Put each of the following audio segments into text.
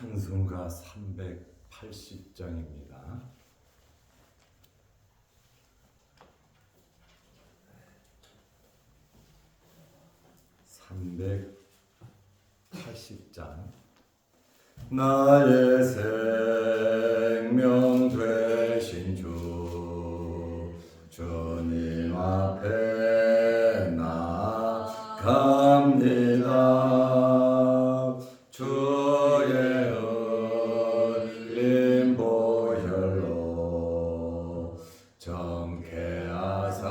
찬송가 380장입니다. 나의 생명 되신 주님 앞에 나아갑니다. 주의 흘린 보혈로 정케하사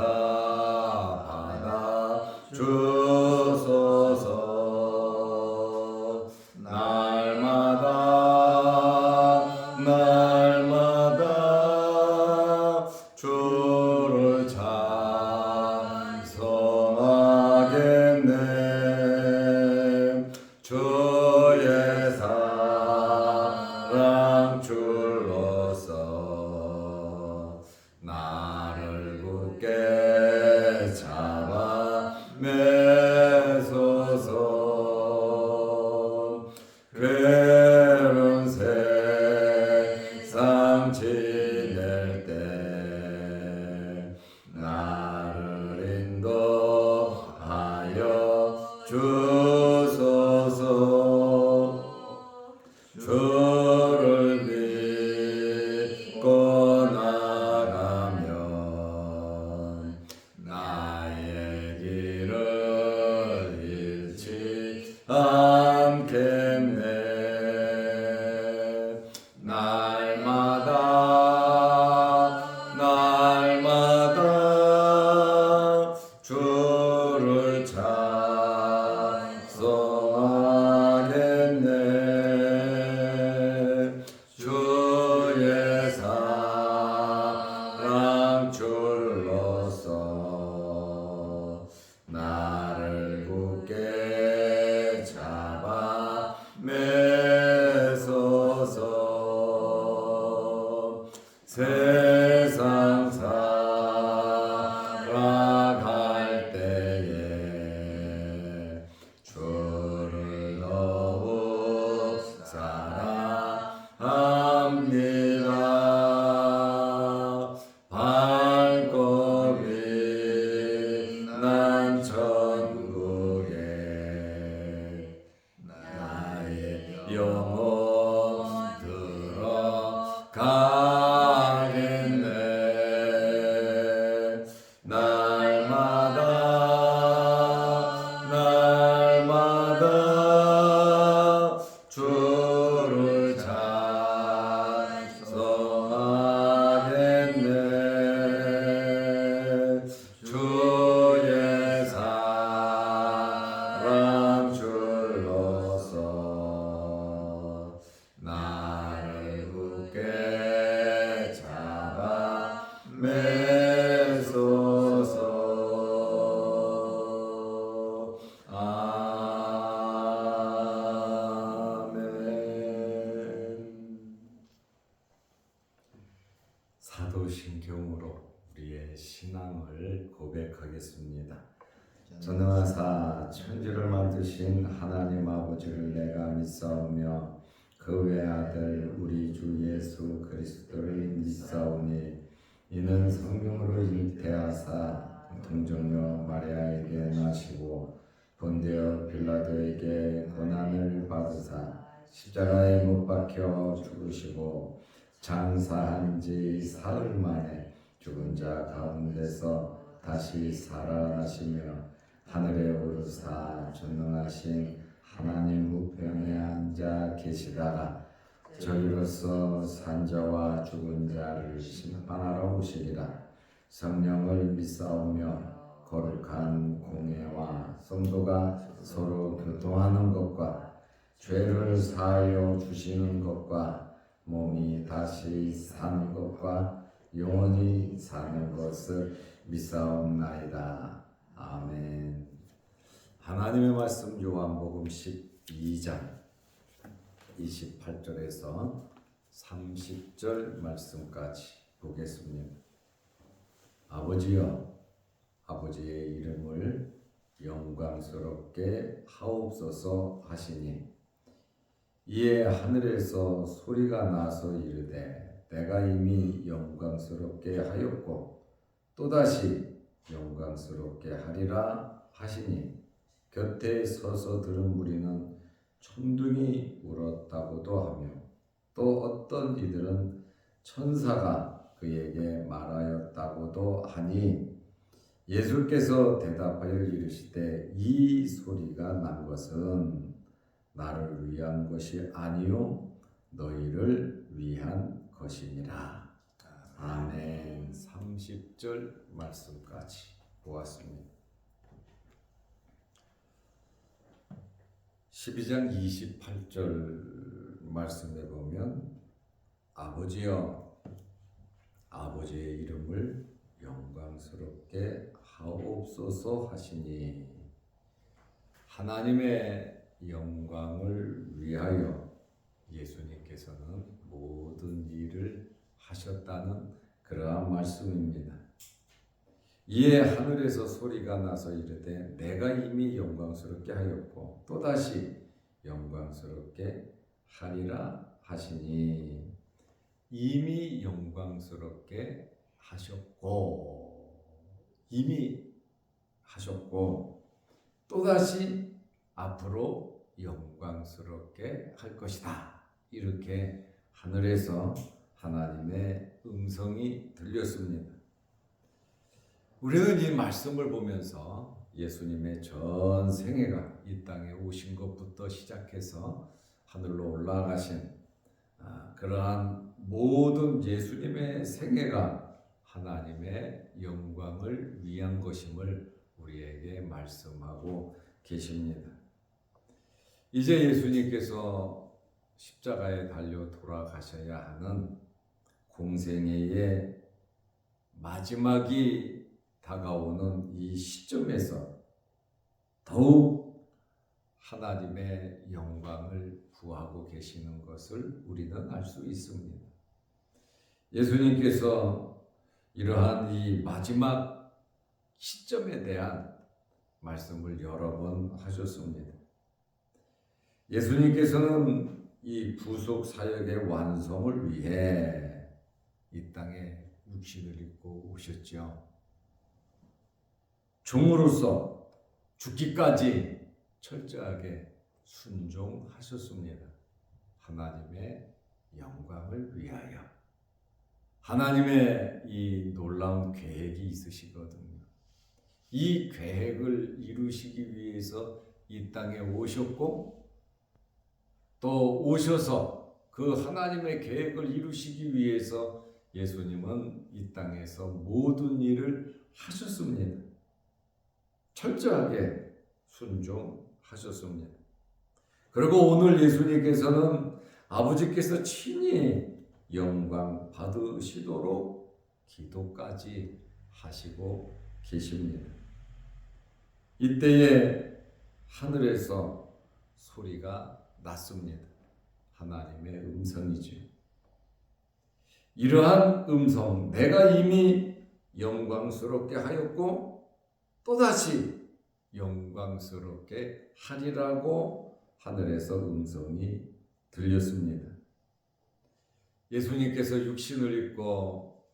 받아 주소서. 날마다 주를 찬송하겠네. 주의 사랑 줄로서 나를 굳게 잡아 매소서. 괴로운 세상 지낼 때 나를 인도하여 주소서. 주를 믿고 나가면 나의 길을 잃지 않겠네. 날마다 주를 찬송하겠네. 주의 사랑 줄로서 나를 굳게 잡아 매소서. 세상 살아갈 때에 주를 더욱 사랑합니다. 발걸음 난 천국에 나의 영혼 들어가겠네. 날마다 주를 찬송하겠네. 주의 사랑 줄로서 나를 굳게 잡아 매소서. 아멘. 사도신경으로 우리의 신앙을 고백하겠습니다. 전능하사 천지를 만드신 하나님 아버지를 내가 믿사오며 그 외아들 우리 주 예수 그리스도를 믿사오니 이는 성령으로 잉태하사 동정녀 마리아에게 나시고 본디오 빌라도에게 고난을 받으사 십자가에 못 박혀 죽으시고 장사한 지 사흘 만에 죽은 자 가운데서 다시 살아나시며 하늘에 오르사 전능하신 하나님 우편에 앉아 계시다가 저희로서 산자와 죽은 자를 심판하러 오시리라. 성령을 믿사오며 거룩한 공예와 성도가 서로 교통하는 것과 죄를 사하여 주시는 것과 몸이 다시 사는 것과 영원히 사는 것을 믿사옵나이다. 아멘. 하나님의 말씀 요한복음 12장 28절에서 30절 말씀까지 보겠습니다. 아버지여, 아버지의 이름을 영광스럽게 하옵소서 하시니 이에 하늘에서 소리가 나서 이르되 내가 이미 영광스럽게 하였고 또다시 영광스럽게 하리라 하시니 곁에 서서 들은 무리는 천둥이 울었다고도 하며 또 어떤 이들은 천사가 그에게 말하였다고도 하니 예수께서 대답하여 이르시되 이 소리가 난 것은 나를 위한 것이 아니요 너희를 위한 것이니라. 아멘. 30절 말씀까지 보았습니다. 12장 28절 말씀에 보면 아버지여 아버지의 이름을 영광스럽게 하옵소서 하시니 하나님의 영광을 위하여 예수님께서는 모든 일을 하셨다는 그러한 말씀입니다. 이에 하늘에서 소리가 나서 이르되 내가 이미 영광스럽게 하였고 또다시 영광스럽게 하리라 하시니 이미 영광스럽게 이미 하셨고 또다시 앞으로 영광스럽게 할 것이다. 이렇게 하늘에서 하나님의 음성이 들렸습니다. 우리는 이 말씀을 보면서 예수님의 전 생애가 이 땅에 오신 것부터 시작해서 하늘로 올라가신 그러한 모든 예수님의 생애가 하나님의 영광을 위한 것임을 우리에게 말씀하고 계십니다. 이제 예수님께서 십자가에 달려 돌아가셔야 하는 공생애의 마지막이 다가오는 이 시점에서 더욱 하나님의 영광을 구하고 계시는 것을 우리는 알 수 있습니다. 예수님께서 이러한 이 마지막 시점에 대한 말씀을 여러 번 하셨습니다. 예수님께서는 이 구속 사역의 완성을 위해 이 땅에 육신을 입고 오셨죠. 종으로서 죽기까지 철저하게 순종하셨습니다. 하나님의 영광을 위하여. 하나님의 이 놀라운 계획이 있으시거든요. 이 계획을 이루시기 위해서 이 땅에 오셨고 또 오셔서 그 하나님의 계획을 이루시기 위해서 예수님은 이 땅에서 모든 일을 하셨습니다. 철저하게 순종하셨습니다. 그리고 오늘 예수님께서는 아버지께서 친히 영광 받으시도록 기도까지 하시고 계십니다. 이때에 하늘에서 소리가 났습니다. 하나님의 음성이죠. 이러한 음성, 내가 이미 영광스럽게 하였고 또다시 영광스럽게 하리라고 하늘에서 음성이 들렸습니다. 예수님께서 육신을 입고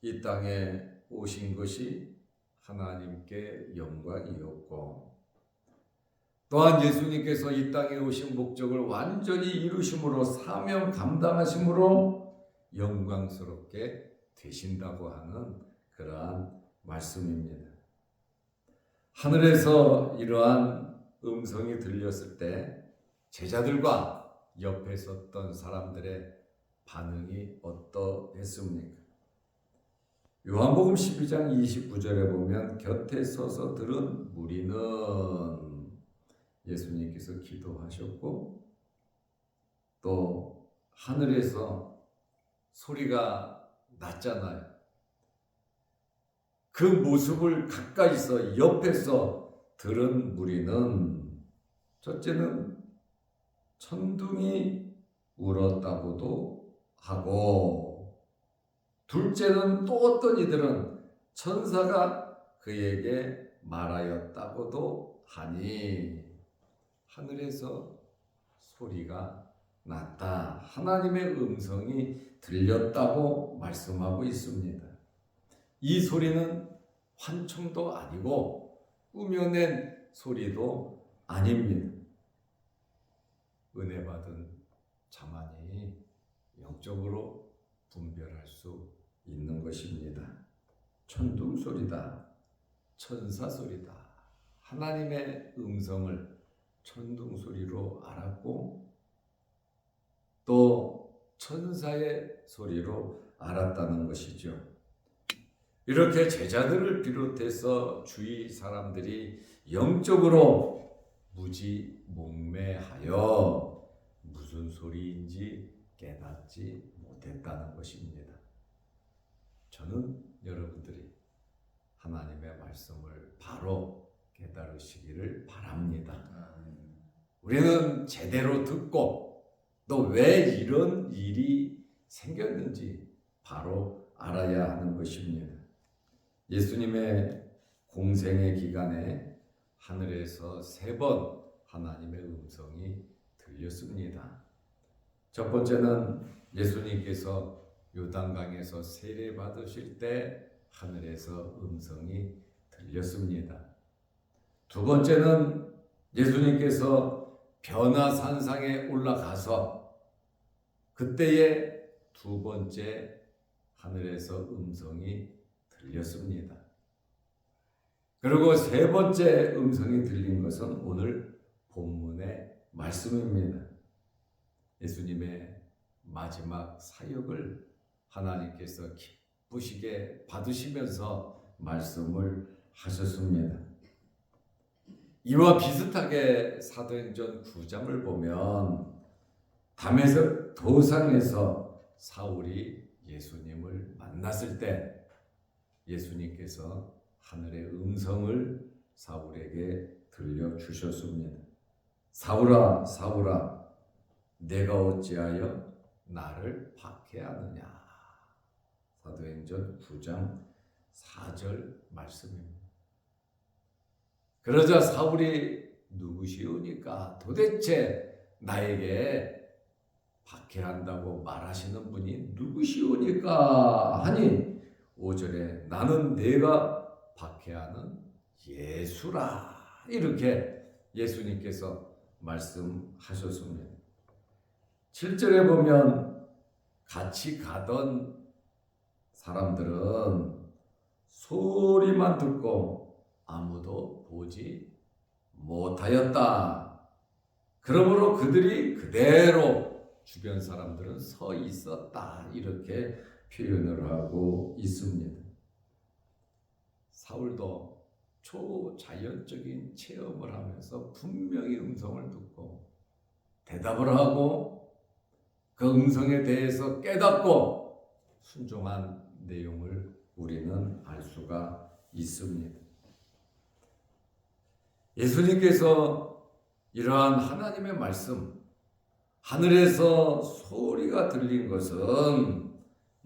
이 땅에 오신 것이 하나님께 영광이었고 또한 예수님께서 이 땅에 오신 목적을 완전히 이루심으로 사명 감당하심으로 영광스럽게 되신다고 하는 그러한 말씀입니다. 하늘에서 이러한 음성이 들렸을 때 제자들과 옆에 섰던 사람들의 반응이 어떠했습니까? 요한복음 12장 29절에 보면 곁에 서서 들은 무리는 예수님께서 기도하셨고 또 하늘에서 소리가 났잖아요. 그 모습을 가까이서 옆에서 들은 무리는 첫째는 천둥이 울었다고도 하고 둘째는 또 어떤 이들은 천사가 그에게 말하였다고도 하니 하늘에서 소리가 났다. 하나님의 음성이 들렸다고 말씀하고 있습니다. 이 소리는 환청도 아니고 꾸며낸 소리도 아닙니다. 은혜 받은 자만이 영적으로 분별할 수 있는 것입니다. 천둥 소리다. 천사 소리다. 하나님의 음성을 천둥 소리로 알았고 또 천사의 소리로 알았다는 것이죠. 이렇게 제자들을 비롯해서 주위 사람들이 영적으로 무지몽매하여 무슨 소리인지 깨닫지 못했다는 것입니다. 저는 여러분들이 하나님의 말씀을 바로 깨달으시기를 바랍니다. 우리는 제대로 듣고 또 왜 이런 일이 생겼는지 바로 알아야 하는 것입니다. 예수님의 공생의 기간에 하늘에서 3번 하나님의 음성이 들렸습니다. 첫 번째는 예수님께서 요단강에서 세례 받으실 때 하늘에서 음성이 들렸습니다. 두 번째는 예수님께서 변화산상에 올라가서 그때의 두 번째 하늘에서 음성이 들렸습니다. 그리고 세 번째 음성이 들린 것은 오늘 본문의 말씀입니다. 예수님의 마지막 사역을 하나님께서 기쁘시게 받으시면서 말씀을 하셨습니다. 이와 비슷하게 사도행전 9장을 보면 담에색 도상에서 사울이 예수님을 만났을 때 예수님께서 하늘의 음성을 사울에게 들려주셨습니다. 사울아 사울아 내가 어찌하여 나를 박해하느냐. 사도행전 9장 4절 말씀입니다. 그러자 사울이 누구시오니까 도대체 나에게 박해한다고 말하시는 분이 누구시오니까 하니 5절에 나는 내가 박해하는 예수라 이렇게 예수님께서 말씀하셨습니다. 7절에 보면 같이 가던 사람들은 소리만 듣고 아무도 보지 못하였다. 그러므로 그들이 그대로 주변 사람들은 서 있었다. 이렇게 표현을 하고 있습니다. 사울도 초자연적인 체험을 하면서 분명히 음성을 듣고 대답을 하고 그 음성에 대해서 깨닫고 순종한 내용을 우리는 알 수가 있습니다. 예수님께서 이러한 하나님의 말씀, 하늘에서 소리가 들린 것은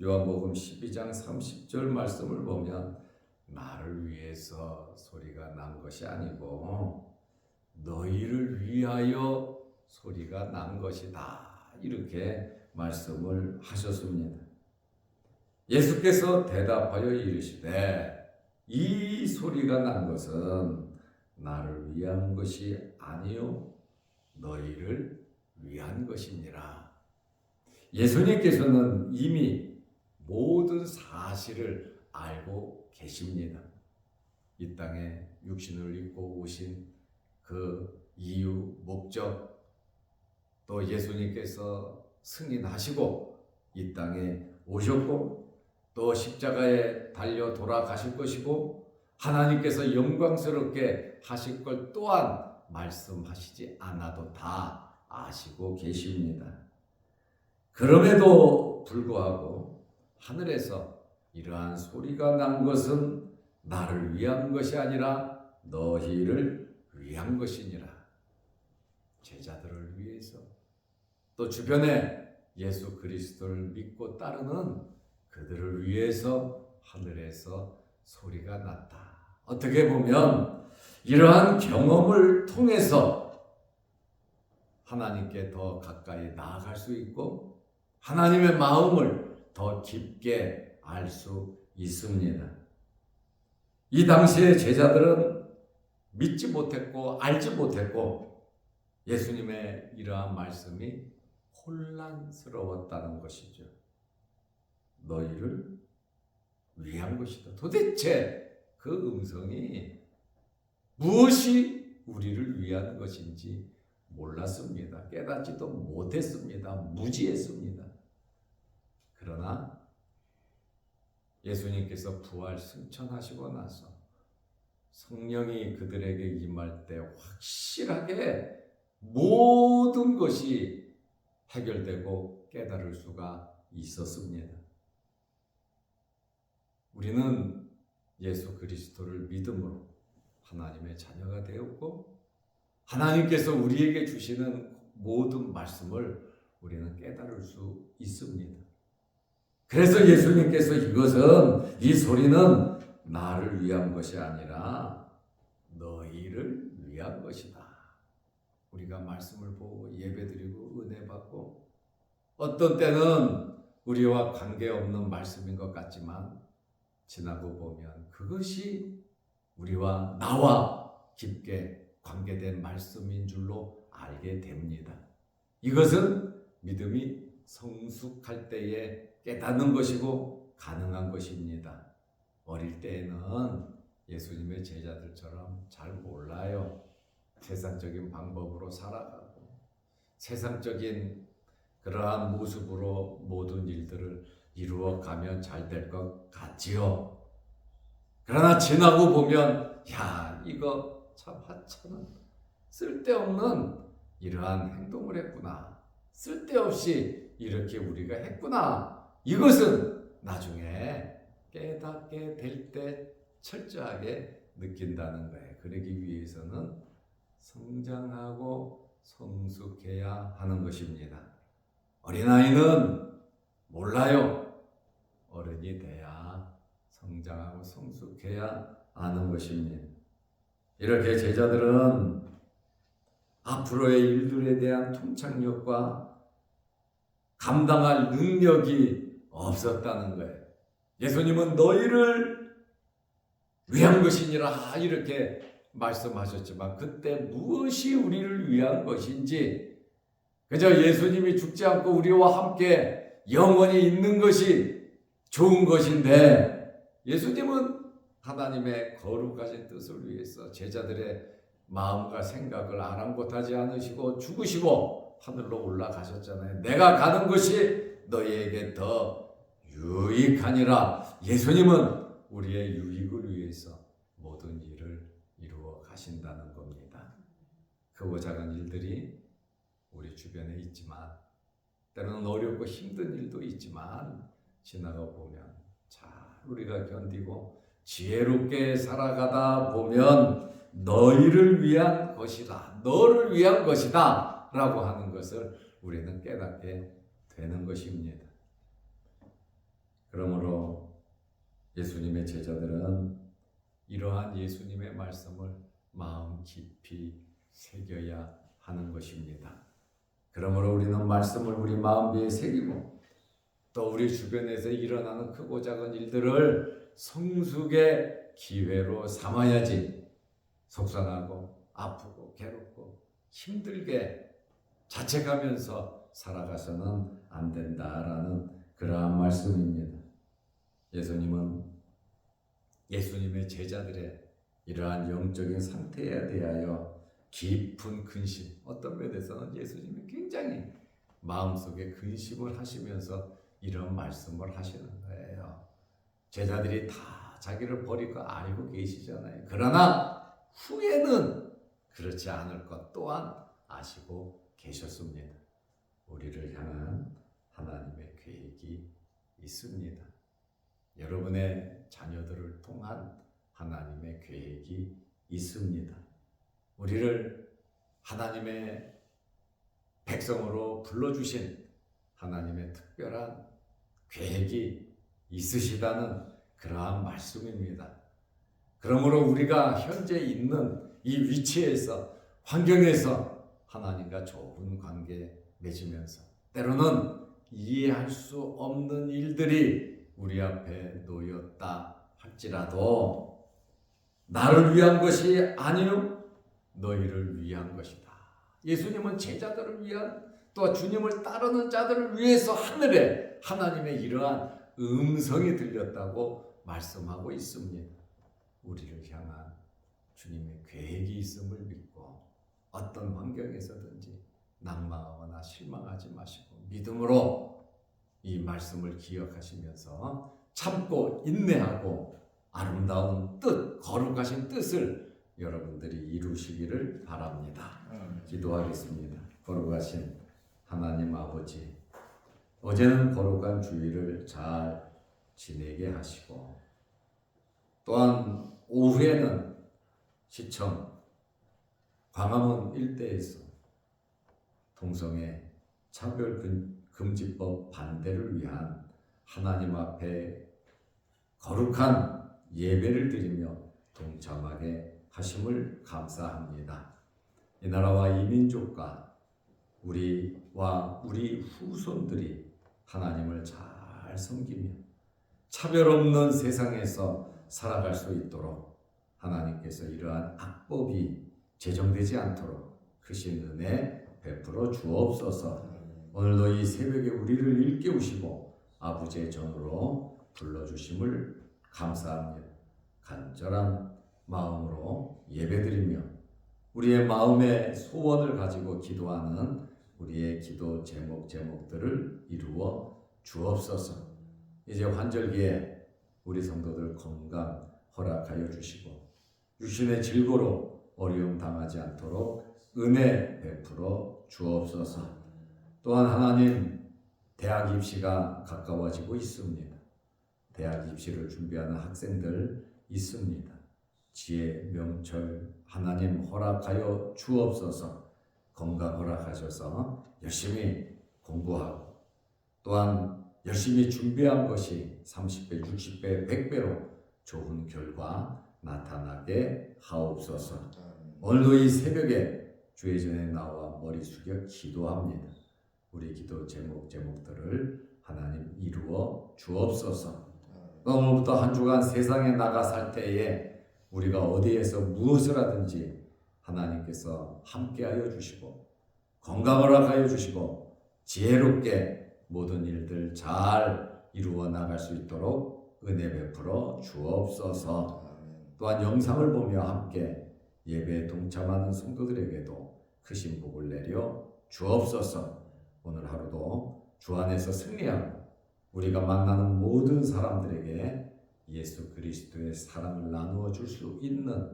요한복음 12장 30절 말씀을 보면 나를 위해서 소리가 난 것이 아니고 너희를 위하여 소리가 난 것이다. 이렇게 말씀을 하셨습니다. 예수께서 대답하여 이르시되 이 소리가 난 것은 나를 위한 것이 아니요 너희를 위한 것이니라. 예수님께서는 이미 모든 사실을 알고 계십니다. 이 땅에 육신을 입고 오신 그 이유, 목적, 또 예수님께서 승인하시고 이 땅에 오셨고 또 십자가에 달려 돌아가실 것이고 하나님께서 영광스럽게 하실 걸 또한 말씀하시지 않아도 다 아시고 계십니다. 그럼에도 불구하고 하늘에서 이러한 소리가 난 것은 나를 위한 것이 아니라 너희를 위한 것이니라. 제자들을 위해서 또 주변에 예수 그리스도를 믿고 따르는 그들을 위해서 하늘에서 소리가 났다. 어떻게 보면 이러한 경험을 통해서 하나님께 더 가까이 나아갈 수 있고 하나님의 마음을 더 깊게 알 수 있습니다. 이 당시의 제자들은 믿지 못했고 알지 못했고 예수님의 이러한 말씀이 혼란스러웠다는 것이죠. 너희를 위한 것이다. 도대체 그 음성이 무엇이 우리를 위한 것인지 몰랐습니다. 깨닫지도 못했습니다. 무지했습니다. 그러나 예수님께서 부활 승천하시고 나서 성령이 그들에게 임할 때 확실하게 모든 것이 해결되고 깨달을 수가 있었습니다. 우리는 예수 그리스도를 믿음으로 하나님의 자녀가 되었고 하나님께서 우리에게 주시는 모든 말씀을 우리는 깨달을 수 있습니다. 그래서 예수님께서 이 소리는 나를 위한 것이 아니라 너희를 위한 것이다. 우리가 말씀을 보고 예배드리고 은혜 받고 어떤 때는 우리와 관계없는 말씀인 것 같지만 지나고 보면 그것이 우리와 나와 깊게 관계된 말씀인 줄로 알게 됩니다. 이것은 믿음이 성숙할 때에 깨닫는 것이고 가능한 것입니다. 어릴 때에는 예수님의 제자들처럼 잘 몰라요. 세상적인 방법으로 살아가고 세상적인 그러한 모습으로 모든 일들을 이루어가면 잘 될 것 같지요. 그러나 지나고 보면 이거 참 하찮은 쓸데없는 이러한 행동을 했구나. 쓸데없이 이렇게 우리가 했구나. 이것은 나중에 깨닫게 될 때 철저하게 느낀다는 거예요. 그러기 위해서는 성장하고 성숙해야 하는 것입니다. 어린아이는 몰라요. 어른이 돼야 성장하고 성숙해야 아는 것입니다. 이렇게 제자들은 앞으로의 일들에 대한 통찰력과 감당할 능력이 없었다는 거예요. 예수님은 너희를 위한 것이니라 이렇게 말씀하셨지만 그때 무엇이 우리를 위한 것인지 그저 예수님이 죽지 않고 우리와 함께 영원히 있는 것이 좋은 것인데 예수님은 하나님의 거룩하신 뜻을 위해서 제자들의 마음과 생각을 아랑곳하지 않으시고 죽으시고 하늘로 올라가셨잖아요. 내가 가는 것이 너희에게 더 유익하니라. 예수님은 우리의 유익을 위해서 모든 일을 이루어 가신다는 겁니다. 크고 작은 일들이 우리 주변에 있지만 때로는 어렵고 힘든 일도 있지만 지나가 보면 잘 우리가 견디고 지혜롭게 살아가다 보면 너희를 위한 것이다. 너를 위한 것이다. 라고 하는 것을 우리는 깨닫게 되는 것입니다. 그러므로 예수님의 제자들은 이러한 예수님의 말씀을 마음 깊이 새겨야 하는 것입니다. 그러므로 우리는 말씀을 우리 마음에 새기고 또 우리 주변에서 일어나는 크고 작은 일들을 성숙의 기회로 삼아야지 속상하고 아프고 괴롭고 힘들게 자책하면서 살아가서는 안 된다라는 그러한 말씀입니다. 예수님은 예수님의 제자들의 이러한 영적인 상태에 대하여 깊은 근심, 어떤 면에서는 예수님이 굉장히 마음속에 근심을 하시면서 이런 말씀을 하시는 거예요. 제자들이 다 자기를 버릴 거 알고 계시잖아요. 그러나 후에는 그렇지 않을 것 또한 아시고 계셨습니다. 우리를 향한 하나님의 계획이 있습니다. 여러분의 자녀들을 통한 하나님의 계획이 있습니다. 우리를 하나님의 백성으로 불러주신 하나님의 특별한 계획이 있으시다는 그러한 말씀입니다. 그러므로 우리가 현재 있는 이 위치에서 환경에서 하나님과 좋은 관계 맺으면서 때로는 이해할 수 없는 일들이 우리 앞에 놓였다 할지라도 나를 위한 것이 아니요 너희를 위한 것이다. 예수님은 제자들을 위한 또 주님을 따르는 자들을 위해서 하늘에 하나님의 이러한 음성이 들렸다고 말씀하고 있습니다. 우리를 향한 주님의 계획이 있음을 믿고 어떤 환경에서든지 낙망하거나 실망하지 마시고 믿음으로 이 말씀을 기억하시면서 참고 인내하고 아름다운 뜻, 거룩하신 뜻을 여러분들이 이루시기를 바랍니다. 기도하겠습니다. 거룩하신 하나님 아버지, 어제는 거룩한 주일을 잘 지내게 하시고 또한 오후에는 시청 광화문 일대에서 동성애 차별금지법 반대를 위한 하나님 앞에 거룩한 예배를 드리며 동참하게 하심을 감사합니다. 이 나라와 이 민족과 우리와 우리 후손들이 하나님을 잘 섬기며 차별 없는 세상에서 살아갈 수 있도록 하나님께서 이러한 악법이 제정되지 않도록 크신 은혜 베풀어 주옵소서. 오늘도 이 새벽에 우리를 일깨우시고 아버지의 전으로 불러주심을 감사합니다. 간절한 마음으로 예배드리며 우리의 마음의 소원을 가지고 기도하는 우리의 기도 제목들을 이루어 주옵소서. 이제 환절기에 우리 성도들 건강 허락하여 주시고 육신의 질고로 어려움 당하지 않도록 은혜 베풀어 주옵소서. 또한 하나님, 대학 입시가 가까워지고 있습니다. 대학 입시를 준비하는 학생들 있습니다. 지혜, 명철 하나님 허락하여 주옵소서. 건강 허락하셔서 열심히 공부하고 또한 열심히 준비한 것이 30배, 60배, 100배로 좋은 결과 나타나게 하옵소서. 오늘도 이 새벽에 주의 전에 나와 머리 숙여 기도합니다. 우리 기도 제목들을 하나님 이루어 주옵소서. 오늘부터 한 주간 세상에 나가 살 때에 우리가 어디에서 무엇을 하든지 하나님께서 함께하여 주시고 건강을 허락하여 주시고 지혜롭게 모든 일들 잘 이루어 나갈 수 있도록 은혜 베풀어 주옵소서. 또한 영상을 보며 함께 예배에 동참하는 성도들에게도 크신 복을 내려 주옵소서. 오늘 하루도 주 안에서 승리하고 우리가 만나는 모든 사람들에게 예수 그리스도의 사랑을 나누어 줄 수 있는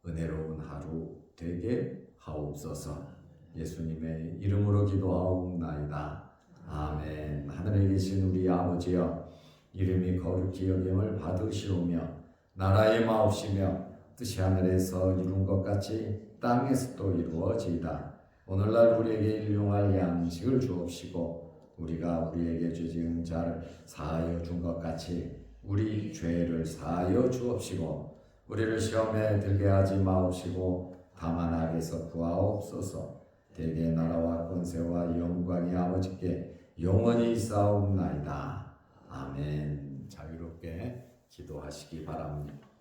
은혜로운 하루 되게 하옵소서. 예수님의 이름으로 기도하옵나이다. 아멘. 하늘에 계신 우리 아버지여, 이름이 거룩히 여김을 받으시오며 나라의 마옵시며 뜻이 하늘에서 이룬 것 같이 땅에서도 이루어지이다. 오늘날 우리에게 일용할 양식을 주옵시고 우리가 우리에게 죄 지은 자를 사하여 준 것 같이 우리 죄를 사하여 주옵시고 우리를 시험에 들게 하지 마옵시고 다만 악에서 구하옵소서. 대개 나라와 권세와 영광이 아버지께 영원히 있사옵나이다. 아멘. 자유롭게 기도하시기 바랍니다.